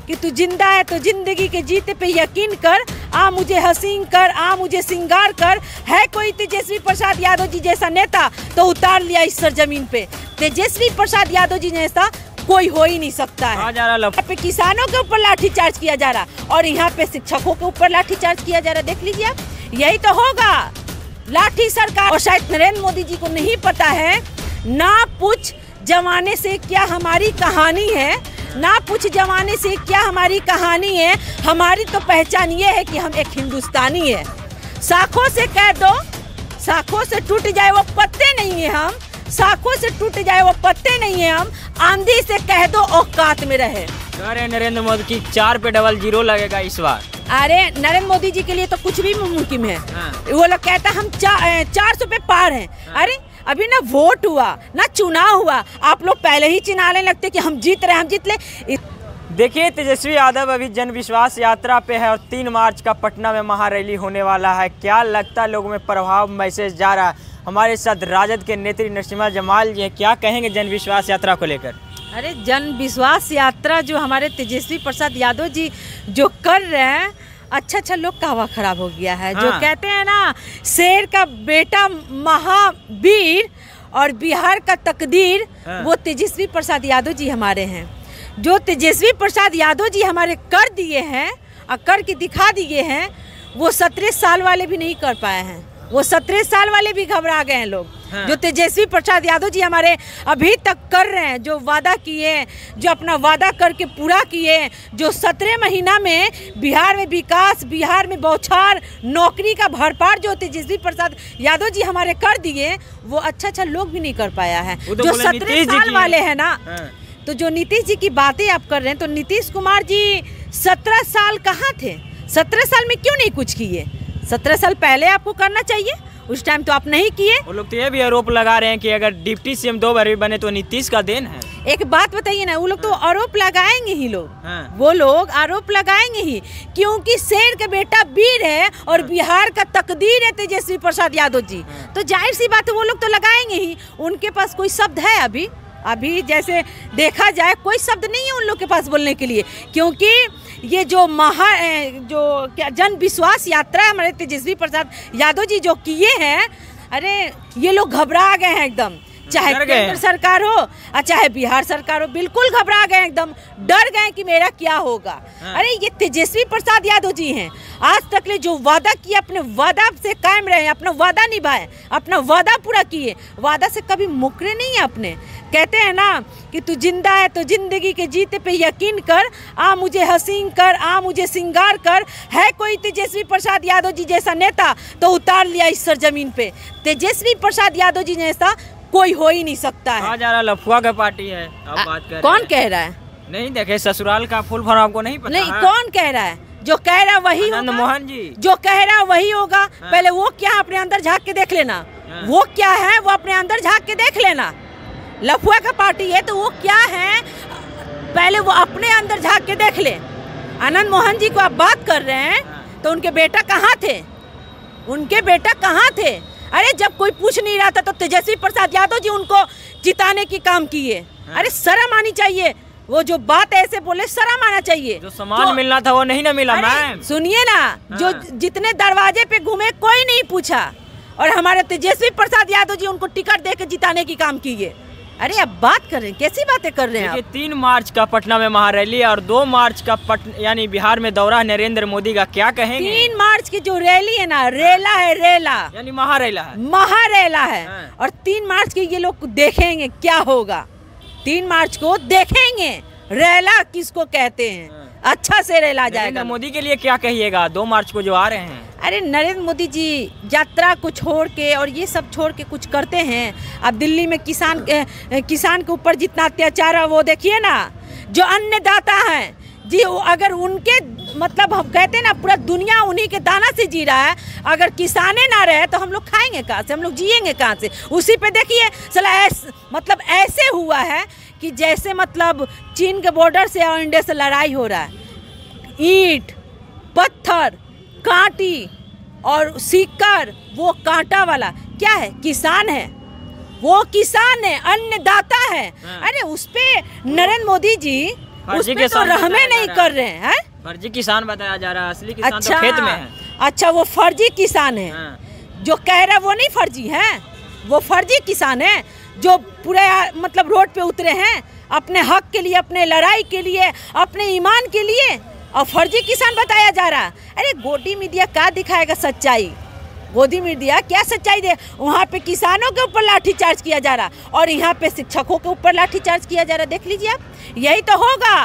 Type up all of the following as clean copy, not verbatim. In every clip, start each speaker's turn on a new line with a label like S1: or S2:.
S1: कि तू जिंदा है तो जिंदगी के जीते पे यकीन कर, आ मुझे हसीन कर, आ मुझे सिंगार कर। है कोई तेजस्वी प्रसाद यादव जी जैसा नेता तो उतार लिया इस सरजमीन पे। तेजस्वी प्रसाद यादव जी जैसा कोई हो ही नहीं सकता है। यहाँ पे किसानों के ऊपर लाठीचार्ज किया जा रहा और यहाँ पे शिक्षकों के ऊपर लाठीचार्ज किया जा रहा। देख लीजिए आप, यही तो होगा लाठी सरकार। और शायद नरेंद्र मोदी जी को नहीं पता है, ना पूछ जमाने से क्या हमारी कहानी है, ना पूछ जमाने से क्या हमारी कहानी है। हमारी तो पहचान ये है कि हम एक हिंदुस्तानी है। शाखों से कह दो, शाखों से टूट जाए वो पत्ते नहीं है हम, शाखों से टूट जाए वो पत्ते नहीं है हम। आंधी से कह दो औकात में रहे।
S2: अरे नरेंद्र मोदी की 4 पे डबल जीरो लगेगा इस बार।
S1: अरे नरेंद्र मोदी जी के लिए तो कुछ भी मुमकिन है। वो लोग कहता हम 400 पे पार हैं। अरे अभी ना वोट हुआ ना चुनाव हुआ, आप लोग पहले ही चिल्लाने लगते कि हम जीत रहे, हम जीत ले।
S2: देखिए तेजस्वी यादव अभी जन विश्वास यात्रा पे है और 3 मार्च का पटना में महारैली होने वाला है। क्या लगता है लोगों में प्रभाव मैसेज जा रहा है? हमारे साथ राजद के नेत्री नरसिम्हा जमाल जी हैं, क्या कहेंगे जन विश्वास यात्रा को लेकर?
S1: अरे जन विश्वास यात्रा जो हमारे तेजस्वी प्रसाद यादव जी जो कर रहे हैं, अच्छा लोग का हवा खराब हो गया है। जो कहते हैं ना शेर का बेटा महावीर और बिहार का तकदीर, वो तेजस्वी प्रसाद यादव जी हमारे हैं। जो तेजस्वी प्रसाद यादव जी हमारे कर दिए हैं और करके दिखा दिए हैं, वो 17 साल वाले भी नहीं कर पाए हैं। वो 17 साल वाले भी घबरा गए हैं लोग। जो तेजस्वी प्रसाद यादव जी हमारे अभी तक कर रहे हैं, जो वादा किए, जो अपना वादा करके पूरा किए, जो 17 महीना में बिहार में विकास, बिहार में बौछार, नौकरी का भरपार जो तेजस्वी प्रसाद यादव जी हमारे कर दिए, वो अच्छा लोग भी नहीं कर पाया है। जो 17 साल वाले हैं ना, तो जो नीतीश जी की बातें आप कर रहे हैं, तो नीतीश कुमार जी 17 साल कहाँ थे? 17 साल में क्यों नहीं कुछ किए? 17 साल पहले आपको करना चाहिए, उस टाइम तो आप नहीं किए।
S2: वो लोग तो ये भी आरोप लगा रहे हैं कि अगर डिप्टी सीएम 2 बार भी बने तो नीतीश का देन है।
S1: एक बात बताइए ना, वो लोग तो आरोप लगाएंगे ही लोग। वो लोग आरोप लगाएंगे ही, क्योंकि शेर का बेटा वीर है और बिहार का तकदीर है तेजस्वी प्रसाद यादव जी। तो जाहिर सी बात है वो लोग तो लगाएंगे ही। उनके पास कोई शब्द है अभी जैसे देखा जाए कोई शब्द नहीं है उन लोग के पास बोलने के लिए, क्योंकि ये जो जन विश्वास यात्रा हमारे तेजस्वी प्रसाद यादव जी जो किए हैं, अरे ये लोग घबरा गए हैं एकदम। चाहे केंद्र सरकार हो और चाहे बिहार सरकार हो, बिल्कुल घबरा गए एकदम, डर गए कि मेरा क्या होगा। अरे ये तेजस्वी प्रसाद यादव जी हैं, आज तक ले जो वादा किए अपने वादा से कायम रहे, अपना वादा निभाए, अपना वादा पूरा किए, वादा से कभी मुकरे नहीं है अपने। कहते हैं ना कि तू जिंदा है तो जिंदगी के जीते पे यकीन कर, आ मुझे हसीन कर, आ मुझे सिंगार कर। है कोई तेजस्वी प्रसाद यादव जी जैसा नेता तो उतार लिया इस सरजमीन पे। तेजस्वी प्रसाद यादव जी जैसा कोई हो ही नहीं सकता है।
S2: जा रहा लफुआ का पार्टी है, आप बात कर
S1: कौन कह रहा है?
S2: नहीं देखे ससुराल का फुल फॉर्म आपको नहीं पता?
S1: नहीं, कौन कह रहा है? जो कह रहा वही होगा।
S2: मोहन जी
S1: जो कह रहा वही होगा। पहले वो क्या है अपने अंदर झांक के देख लेना। वो क्या है वो अपने अंदर झांक के देख लेना। लफुआ का पार्टी है तो वो क्या है पहले वो अपने अंदर झांक के देख ले। आनंद मोहन जी को आप बात कर रहे हैं तो उनके बेटा कहाँ थे? उनके बेटा कहाँ थे? अरे जब कोई पूछ नहीं रहा था तो तेजस्वी प्रसाद यादव जी उनको जिताने की काम किए। अरे शर्म आनी चाहिए। वो जो बात ऐसे बोले, शर्म आना चाहिए।
S2: जो सामान मिलना था वो नहीं ना मिला मैम।
S1: सुनिए ना, जो जितने दरवाजे पे घूमे कोई नहीं पूछा और हमारे तेजस्वी प्रसाद यादव जी उनको टिकट दे के जिताने की काम किए। अरे अब बात कर रहे हैं, कैसी बातें कर रहे हैं आप?
S2: 3 मार्च का पटना में महारैली और 2 मार्च का यानी बिहार में दौरा नरेंद्र मोदी का, क्या कहेंगे?
S1: 3 मार्च की जो रैली है ना, रेला है, रेला
S2: यानी महारैला है,
S1: महारैला है। और 3 मार्च की ये लोग देखेंगे क्या होगा। 3 मार्च को देखेंगे रेला किसको कहते हैं, अच्छा से रेला जाएगा।
S2: मोदी के लिए क्या कहिएगा 2 मार्च को जो आ रहे हैं?
S1: अरे नरेंद्र मोदी जी यात्रा को छोड़ के और ये सब छोड़ के कुछ करते हैं। अब दिल्ली में किसान के ऊपर जितना अत्याचार है वो देखिए ना। जो अन्नदाता हैं जी, अगर उनके मतलब हम कहते हैं ना पूरा दुनिया उन्हीं के दाना से जी रहा है, अगर किसाने ना रहे तो हम लोग खाएंगे कहाँ से, हम लोग जिएंगे कहाँ से? उसी पे देखिए मतलब ऐसे हुआ है कि जैसे मतलब चीन के बॉर्डर से और इंडिया से लड़ाई हो रहा है। ईंट पत्थर कांटी और सीकर, वो कांटा वाला क्या है? किसान है, वो किसान है, अन्नदाता है। अरे उस पे नरेंद्र मोदी जी उसमें तो रहमे नहीं कर रहे हैं।
S2: फर्जी किसान बताया जा रहा है, असली किसान तो खेत में है।
S1: अच्छा, वो फर्जी किसान है। जो कह रहा है वो नहीं फर्जी है, वो फर्जी किसान है जो पूरा मतलब रोड पे उतरे हैं अपने हक के लिए, अपने लड़ाई के लिए, अपने ईमान के लिए, और फर्जी किसान बताया जा रहा है। अरे गोदी मीडिया क्या दिखाएगा सच्चाई? गोदी मीडिया क्या सच्चाई दे? वहाँ पे किसानों के ऊपर लाठीचार्ज किया जा रहा और यहाँ पे शिक्षकों के ऊपर लाठीचार्ज किया जा रहा। देख लीजिए आप, यही तो होगा।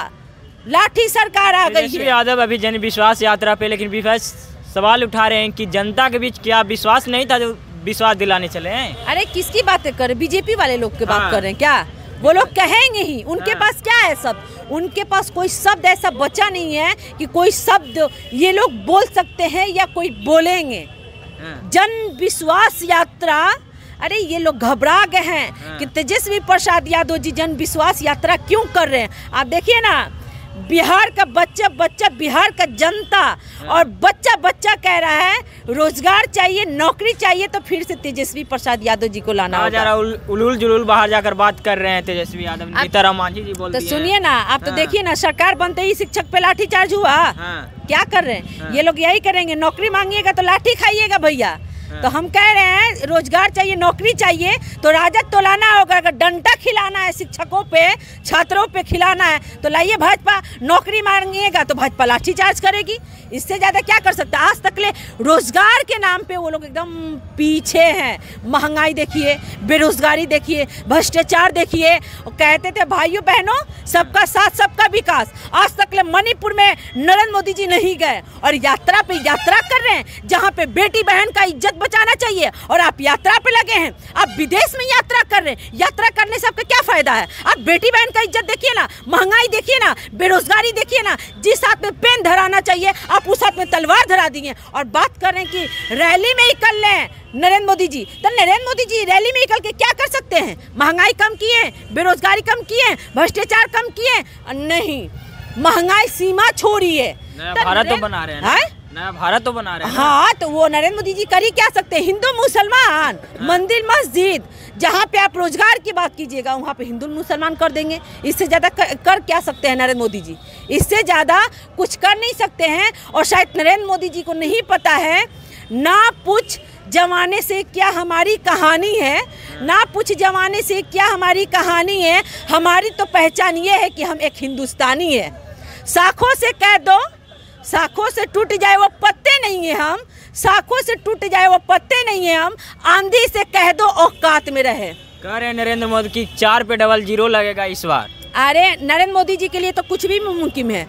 S1: लाठी सरकार आ गई है।
S2: यादव अभी जन विश्वास यात्रा पे, लेकिन विपक्ष सवाल उठा रहे हैं कि जनता के बीच क्या विश्वास नहीं था जो विश्वास दिलाने चले हैं?
S1: अरे किसकी बातें कर रहे? बीजेपी वाले लोग की बात कर रहे हैं क्या? वो लोग कहेंगे ही, उनके पास क्या है सब, उनके पास कोई शब्द ऐसा बचा नहीं है कि कोई शब्द ये लोग बोल सकते हैं या कोई बोलेंगे। जन विश्वास यात्रा, अरे ये लोग घबरा गए हैं कि तेजस्वी प्रसाद यादव जी जन विश्वास यात्रा क्यों कर रहे हैं। आप देखिए ना, बिहार का बच्चा बच्चा, बिहार का जनता और बच्चा बच्चा कह रहा है रोजगार चाहिए, नौकरी चाहिए, तो फिर से तेजस्वी प्रसाद यादव जी को लाना होगा।
S2: उलूल जुलूल बाहर जाकर बात कर रहे हैं तेजस्वी यादव। सीताराम मांझी जी बोलती
S1: तो सुनिए ना, आप तो देखिए ना, सरकार बनते ही शिक्षक पे लाठीचार्ज हुआ। क्या कर रहे हैं ये लोग? यही करेंगे, नौकरी मांगिएगा तो लाठी खाइएगा भैया। तो हम कह रहे हैं रोजगार चाहिए, नौकरी चाहिए, तो राजद तो लाना होगा। अगर डंडा खिलाना है शिक्षकों पे, छात्रों पे खिलाना है, तो लाइए भाजपा। नौकरी मांगिएगा तो भाजपा लाठीचार्ज करेगी। इससे ज़्यादा क्या कर सकता है? आज तक ले रोजगार के नाम पे वो लोग एकदम पीछे हैं। महंगाई देखिए, बेरोजगारी देखिए, भ्रष्टाचार देखिए। कहते थे भाइयों बहनों सबका साथ सबका विकास। आज तक ले मणिपुर में नरेंद्र मोदी जी नहीं गए और यात्रा पे यात्रा कर रहे हैं, जहाँ पे बेटी बहन का इज्जत बचाना चाहिए, और आप यात्रा पे लगे हैं। आप विदेश में यात्रा कर रहे हैं। यात्रा करने से आपका क्या फायदा है? आप बेटी बहन का इज्जत देखिए ना, महंगाई देखिए ना, बेरोजगारी देखिए ना। जिस हाथ में पेन धराना चाहिए आप उस हाथ में तलवार धरा दिए। और बात कर रहे हैं कि रैली में ही कर लें नरेंद्र मोदी जी, तो नरेंद्र मोदी जी रैली में निकल के क्या कर सकते हैं? महंगाई कम किए, बेरोजगारी कम किए, भ्रष्टाचार कम किए? नहीं, महंगाई सीमा छोड़ी है।
S2: भारत तो बना रहे हैं, नया भारत तो बना रहे हैं।
S1: हाँ, तो वो नरेंद्र मोदी जी कर ही क्या सकते हैं? हिंदू मुसलमान, मंदिर मस्जिद, जहाँ पे आप रोजगार की बात कीजिएगा वहाँ पे हिंदू मुसलमान कर देंगे। इससे ज़्यादा कर क्या सकते हैं नरेंद्र मोदी जी? इससे ज़्यादा कुछ कर नहीं सकते हैं। और शायद नरेंद्र मोदी जी को नहीं पता है, ना पूछ जमाने से क्या हमारी कहानी है, ना पूछ जमाने से क्या हमारी कहानी है। हमारी तो पहचान ये है कि हम एक हिंदुस्तानी है। शाखों से कह दो, शाखों से टूट जाए वो पत्ते नहीं है हम, शाखों से टूट जाए वो पत्ते नहीं है हम, आंधी से कह दो औकात में रहे।
S2: कह रहे नरेंद्र मोदी की 4 पे डबल जीरो लगेगा इस बार।
S1: अरे नरेंद्र मोदी जी के लिए तो कुछ भी मुमकिन है।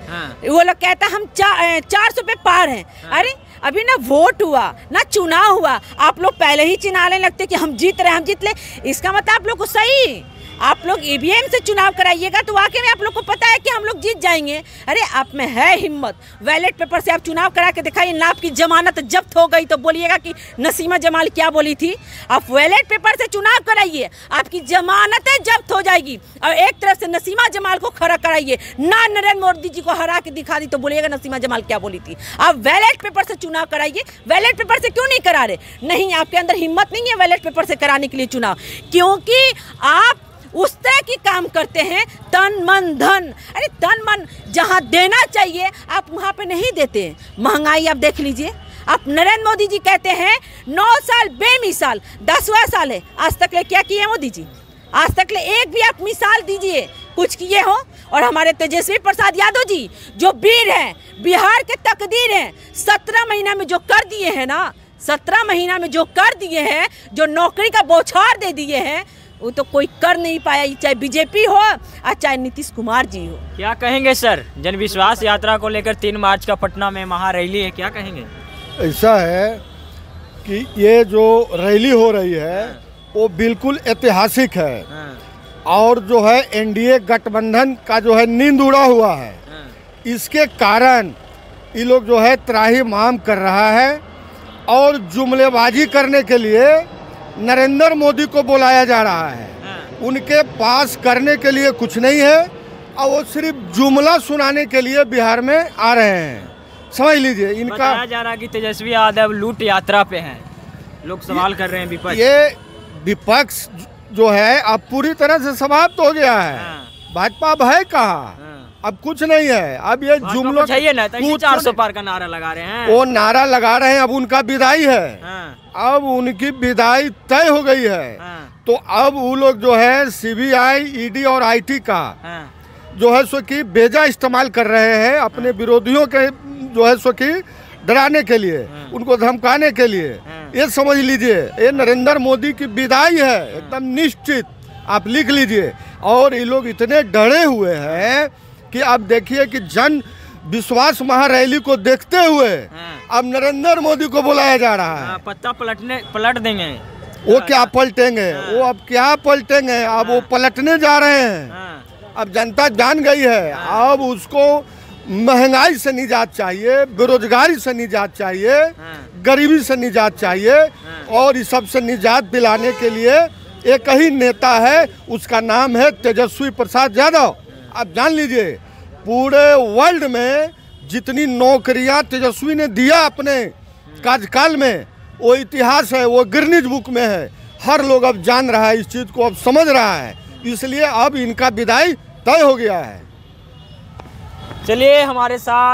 S1: वो लोग कहता हम 400 पे पार हैं। अरे अभी ना वोट हुआ, ना चुनाव हुआ, आप लोग पहले ही चिल्लाने लगते कि हम जीत रहे, हम जीत ले। इसका मतलब आप लोग को सही, आप लोग ईवीएम से चुनाव कराइएगा तो वाकई में आप लोग को पता है कि हम लोग जीत जाएंगे। अरे आप में है हिम्मत, बैलेट पेपर से आप चुनाव करा के दिखाइए ना। आपकी जमानत जब्त हो गई तो बोलिएगा कि नसीमा जमाल क्या बोली थी। आप बैलेट पेपर से चुनाव कराइए, आपकी जमानतें जब्त हो जाएगी। और एक तरफ से नसीमा जमाल को खड़ा कराइए ना, नरेंद्र मोदी जी को हरा के दिखा दी तो बोलिएगा नसीमा जमाल क्या बोली थी। आप बैलेट पेपर से चुनाव कराइए। बैलेट पेपर से क्यों नहीं करा रहे? नहीं, आपके अंदर हिम्मत नहीं है बैलेट पेपर से कराने के लिए चुनाव, क्योंकि आप उस तरह की काम करते हैं तन मन धन। अरे तन मन जहाँ देना चाहिए आप वहाँ पे नहीं देते। महंगाई आप देख लीजिए। आप नरेंद्र मोदी जी कहते हैं 9 साल बेमिसाल, 10वां साल है। आज तक ले क्या किए मोदी जी? आज तक ले एक भी आप मिसाल दीजिए कुछ किए हो। और हमारे तेजस्वी प्रसाद यादव जी जो वीर हैं, बिहार के तकदीर हैं, 17 महीना में जो कर दिए हैं ना, 17 महीना में जो कर दिए हैं, जो नौकरी का बौछार दे दिए हैं, वो तो कोई कर नहीं पाया, चाहे बीजेपी हो और चाहे नीतीश कुमार जी हो।
S2: क्या कहेंगे सर, जन विश्वास यात्रा को लेकर 3 मार्च का पटना में महारैली है, क्या कहेंगे?
S3: ऐसा है कि ये जो रैली हो रही है वो बिल्कुल ऐतिहासिक है। और जो है एनडीए गठबंधन का जो है नींद उड़ा हुआ है। इसके कारण ये लोग जो है त्राही माम कर रहा है और जुमलेबाजी करने के लिए नरेंद्र मोदी को बुलाया जा रहा है। उनके पास करने के लिए कुछ नहीं है और वो सिर्फ जुमला सुनाने के लिए बिहार में आ रहे हैं। समझ लीजिए, इनका
S2: बताया जा रहा है कि तेजस्वी यादव लूट यात्रा पे हैं। लोग सवाल कर रहे हैं विपक्ष।
S3: ये विपक्ष जो है अब पूरी तरह से समाप्त हो गया है। भाजपा अब है कहाँ? अब कुछ नहीं है। अब ये जुमलों
S2: चाहिए ना, तो 400 पार का नारा लगा रहे हैं।
S3: वो नारा लगा रहे हैं, अब उनका विदाई है। अब उनकी विदाई तय हो गई है। तो अब वो लोग जो है सीबीआई, ईडी और आईटी का जो है सो कि बेजा इस्तेमाल कर रहे हैं अपने विरोधियों के जो है सो कि डराने के लिए, उनको धमकाने के लिए। ये समझ लीजिए, ये नरेंद्र मोदी की विदाई है एकदम निश्चित, आप लिख लीजिए। और ये लोग इतने डरे हुए हैं कि अब देखिए कि जन विश्वास महारैली को देखते हुए अब नरेंद्र मोदी को बुलाया जा रहा है।
S2: पत्ता पलट देंगे।
S3: वो क्या पलटेंगे, वो अब क्या पलटेंगे, अब वो पलटने जा रहे हैं। अब जनता जान गई है, अब उसको महंगाई से निजात चाहिए, बेरोजगारी से निजात चाहिए, गरीबी से निजात चाहिए। और इस सब से निजात दिलाने के लिए एक ही नेता है, उसका नाम है तेजस्वी प्रसाद यादव। आप जान लीजिए, पूरे वर्ल्ड में जितनी नौकरियां तेजस्वी ने दिया अपने कार्यकाल में, वो इतिहास है, वो गिनीज बुक में है। हर लोग अब जान रहा है, इस चीज़ को अब समझ रहा है, इसलिए अब इनका विदाई तय हो गया है।
S2: चलिए हमारे साथ